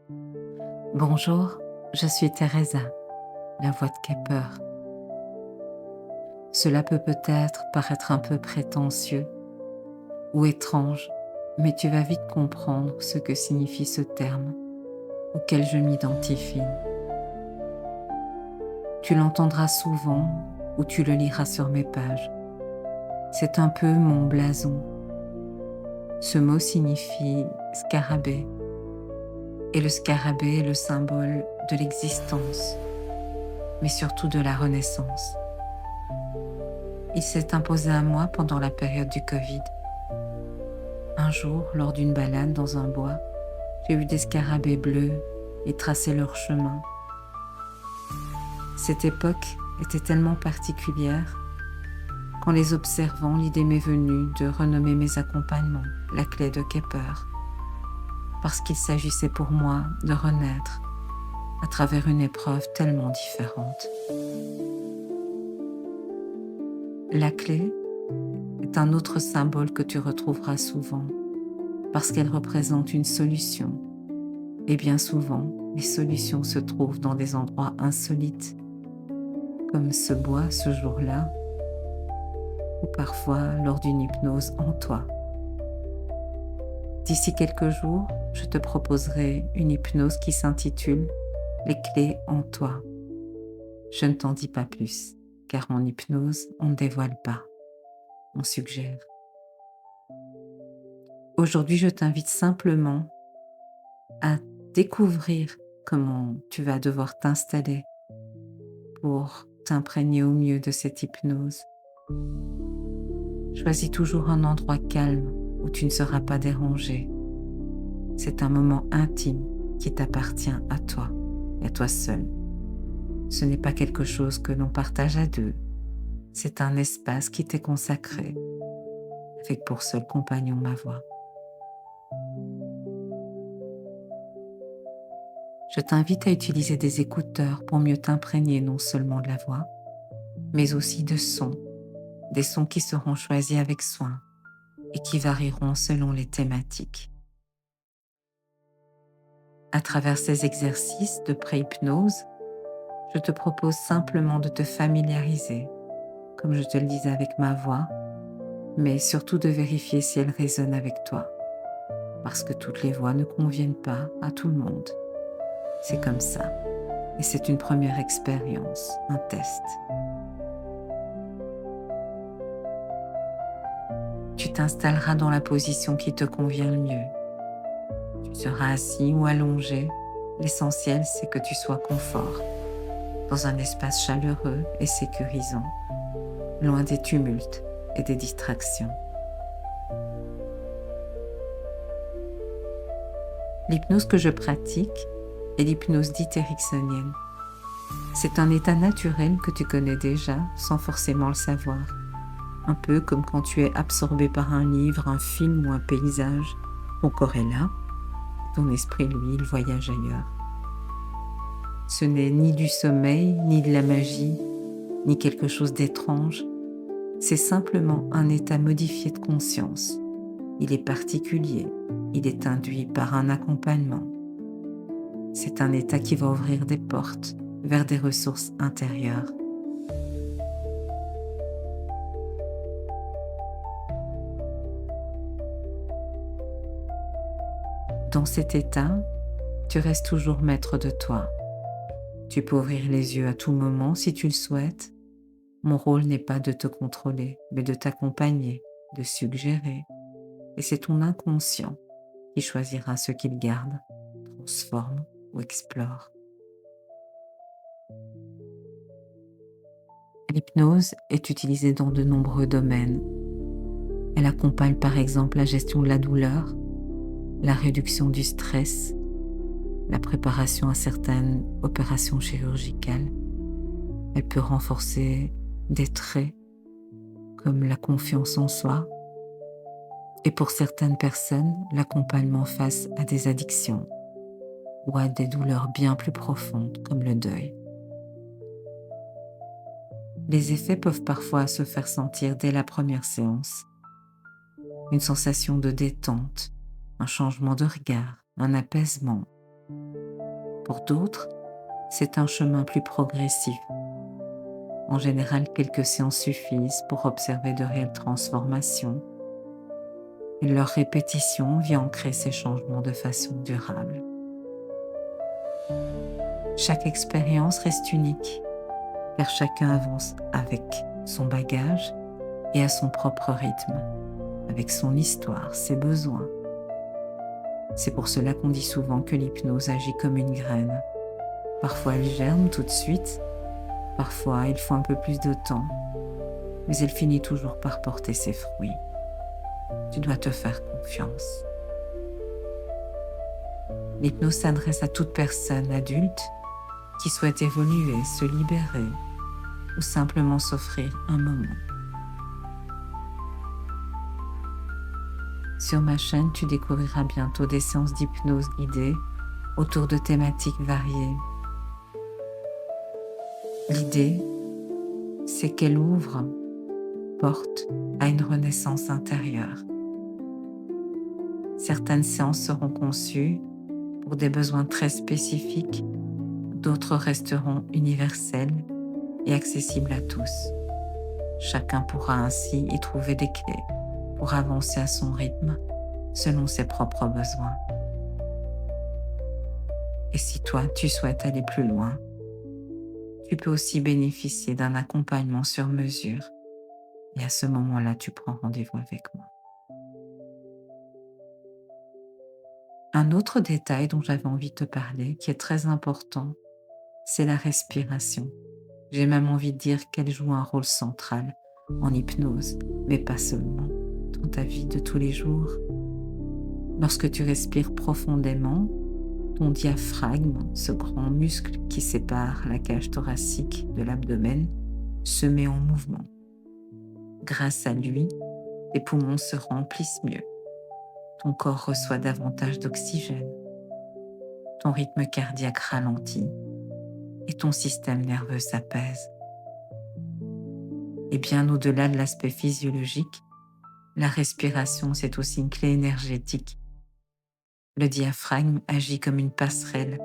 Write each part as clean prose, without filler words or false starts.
Bonjour, je suis Teresa, la voix de Kepper. Cela peut peut-être paraître un peu prétentieux ou étrange, mais tu vas vite comprendre ce que signifie ce terme auquel je m'identifie. Tu l'entendras souvent ou tu le liras sur mes pages. C'est un peu mon blason. Ce mot signifie scarabée, et le scarabée est le symbole de l'existence, mais surtout de la renaissance. Il s'est imposé à moi pendant la période du Covid. Un jour, lors d'une balade dans un bois, j'ai vu des scarabées bleus et tracer leur chemin. Cette époque était tellement particulière qu'en les observant, l'idée m'est venue de renommer mes accompagnements la clé de Kepper, parce qu'il s'agissait pour moi de renaître à travers une épreuve tellement différente. La clé est un autre symbole que tu retrouveras souvent parce qu'elle représente une solution. Et bien souvent, les solutions se trouvent dans des endroits insolites, comme ce bois ce jour-là, ou parfois lors d'une hypnose en toi. D'ici quelques jours, je te proposerai une hypnose qui s'intitule « Les clés en toi ». Je ne t'en dis pas plus, car en hypnose, on ne dévoile pas, on suggère. Aujourd'hui, je t'invite simplement à découvrir comment tu vas devoir t'installer pour t'imprégner au mieux de cette hypnose. Choisis toujours un endroit calme où tu ne seras pas dérangé. C'est un moment intime qui t'appartient à toi et à toi seul. Ce n'est pas quelque chose que l'on partage à deux. C'est un espace qui t'est consacré, avec pour seul compagnon ma voix. Je t'invite à utiliser des écouteurs pour mieux t'imprégner non seulement de la voix, mais aussi de sons, des sons qui seront choisis avec soin et qui varieront selon les thématiques. À travers ces exercices de pré-hypnose, je te propose simplement de te familiariser, comme je te le disais avec ma voix, mais surtout de vérifier si elle résonne avec toi, parce que toutes les voix ne conviennent pas à tout le monde. C'est comme ça, et c'est une première expérience, un test. Tu t'installeras dans la position qui te convient le mieux. Tu seras assis ou allongé. L'essentiel, c'est que tu sois confort, dans un espace chaleureux et sécurisant, loin des tumultes et des distractions. L'hypnose que je pratique est l'hypnose dite ericksonienne. C'est un état naturel que tu connais déjà sans forcément le savoir. Un peu comme quand tu es absorbé par un livre, un film ou un paysage. Ton corps est là, ton esprit, lui, il voyage ailleurs. Ce n'est ni du sommeil, ni de la magie, ni quelque chose d'étrange. C'est simplement un état modifié de conscience. Il est particulier, il est induit par un accompagnement. C'est un état qui va ouvrir des portes vers des ressources intérieures. Dans cet état, tu restes toujours maître de toi. Tu peux ouvrir les yeux à tout moment si tu le souhaites. Mon rôle n'est pas de te contrôler, mais de t'accompagner, de suggérer. Et c'est ton inconscient qui choisira ce qu'il garde, transforme ou explore. L'hypnose est utilisée dans de nombreux domaines. Elle accompagne par exemple la gestion de la douleur, la réduction du stress, la préparation à certaines opérations chirurgicales. Elle peut renforcer des traits comme la confiance en soi et pour certaines personnes, l'accompagnement face à des addictions ou à des douleurs bien plus profondes comme le deuil. Les effets peuvent parfois se faire sentir dès la première séance. Une sensation de détente, un changement de regard, un apaisement, Pour d'autres, c'est un chemin plus progressif. En général, quelques séances suffisent pour observer de réelles transformations et leur répétition vient ancrer ces changements de façon durable. Chaque expérience reste unique, car chacun avance avec son bagage et à son propre rythme, avec son histoire, ses besoins. C'est pour cela qu'on dit souvent que l'hypnose agit comme une graine. Parfois elle germe tout de suite, parfois il faut un peu plus de temps, mais elle finit toujours par porter ses fruits. Tu dois te faire confiance. L'hypnose s'adresse à toute personne adulte qui souhaite évoluer, se libérer ou simplement s'offrir un moment. Sur ma chaîne, tu découvriras bientôt des séances d'hypnose guidée autour de thématiques variées. L'idée, c'est qu'elle ouvre porte à une renaissance intérieure. Certaines séances seront conçues pour des besoins très spécifiques, d'autres resteront universelles et accessibles à tous. Chacun pourra ainsi y trouver des clés pour avancer à son rythme selon ses propres besoins. Et si toi, tu souhaites aller plus loin, tu peux aussi bénéficier d'un accompagnement sur mesure. Et à ce moment-là, tu prends rendez-vous avec moi. Un autre détail dont j'avais envie de te parler, qui est très important, c'est la respiration. J'ai même envie de dire qu'elle joue un rôle central en hypnose, mais pas seulement, dans ta vie de tous les jours. Lorsque tu respires profondément, ton diaphragme, ce grand muscle qui sépare la cage thoracique de l'abdomen, se met en mouvement. Grâce à lui, tes poumons se remplissent mieux. Ton corps reçoit davantage d'oxygène. Ton rythme cardiaque ralentit et ton système nerveux s'apaise. Et bien au-delà de l'aspect physiologique, la respiration, c'est aussi une clé énergétique. Le diaphragme agit comme une passerelle.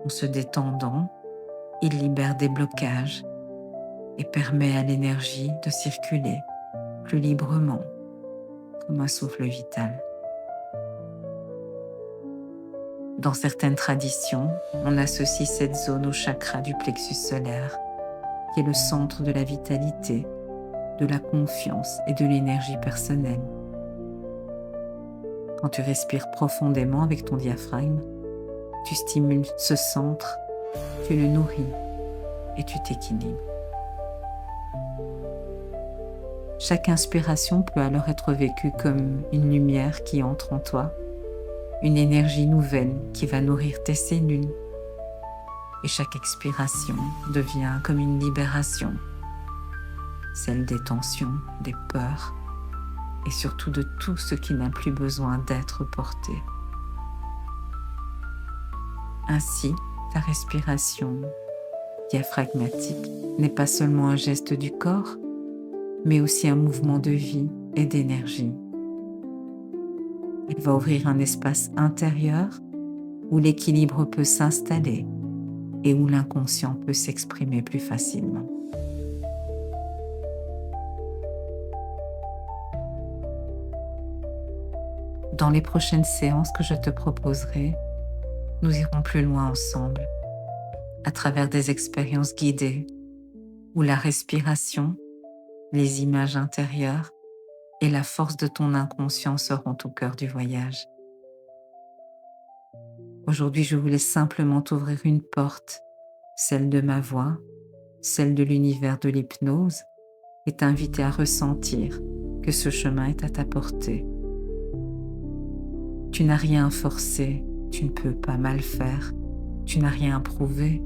En se détendant, il libère des blocages et permet à l'énergie de circuler plus librement, comme un souffle vital. Dans certaines traditions, on associe cette zone au chakra du plexus solaire, qui est le centre de la vitalité, de la confiance et de l'énergie personnelle. Quand tu respires profondément avec ton diaphragme, tu stimules ce centre, tu le nourris et tu t'équilibres. Chaque inspiration peut alors être vécue comme une lumière qui entre en toi, une énergie nouvelle qui va nourrir tes cellules. Et chaque expiration devient comme une libération, celle des tensions, des peurs et surtout de tout ce qui n'a plus besoin d'être porté. Ainsi, ta respiration diaphragmatique n'est pas seulement un geste du corps, mais aussi un mouvement de vie et d'énergie. Elle va ouvrir un espace intérieur où l'équilibre peut s'installer et où l'inconscient peut s'exprimer plus facilement. Dans les prochaines séances que je te proposerai, nous irons plus loin ensemble, à travers des expériences guidées où la respiration, les images intérieures et la force de ton inconscient seront au cœur du voyage. Aujourd'hui, je voulais simplement t'ouvrir une porte, celle de ma voix, celle de l'univers de l'hypnose, et t'inviter à ressentir que ce chemin est à ta portée. Tu n'as rien à forcer, tu ne peux pas mal faire, tu n'as rien à prouver.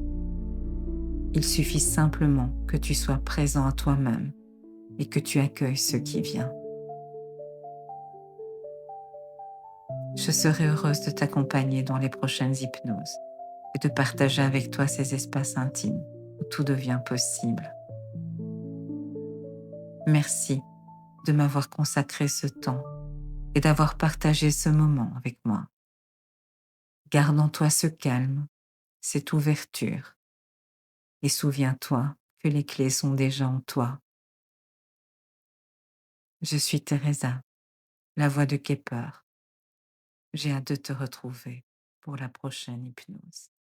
Il suffit simplement que tu sois présent à toi-même et que tu accueilles ce qui vient. Je serai heureuse de t'accompagner dans les prochaines hypnoses et de partager avec toi ces espaces intimes où tout devient possible. Merci de m'avoir consacré ce temps et d'avoir partagé ce moment avec moi. Garde en toi ce calme, cette ouverture, et souviens-toi que les clés sont déjà en toi. Je suis Teresa, la voix de Kepper. J'ai hâte de te retrouver pour la prochaine hypnose.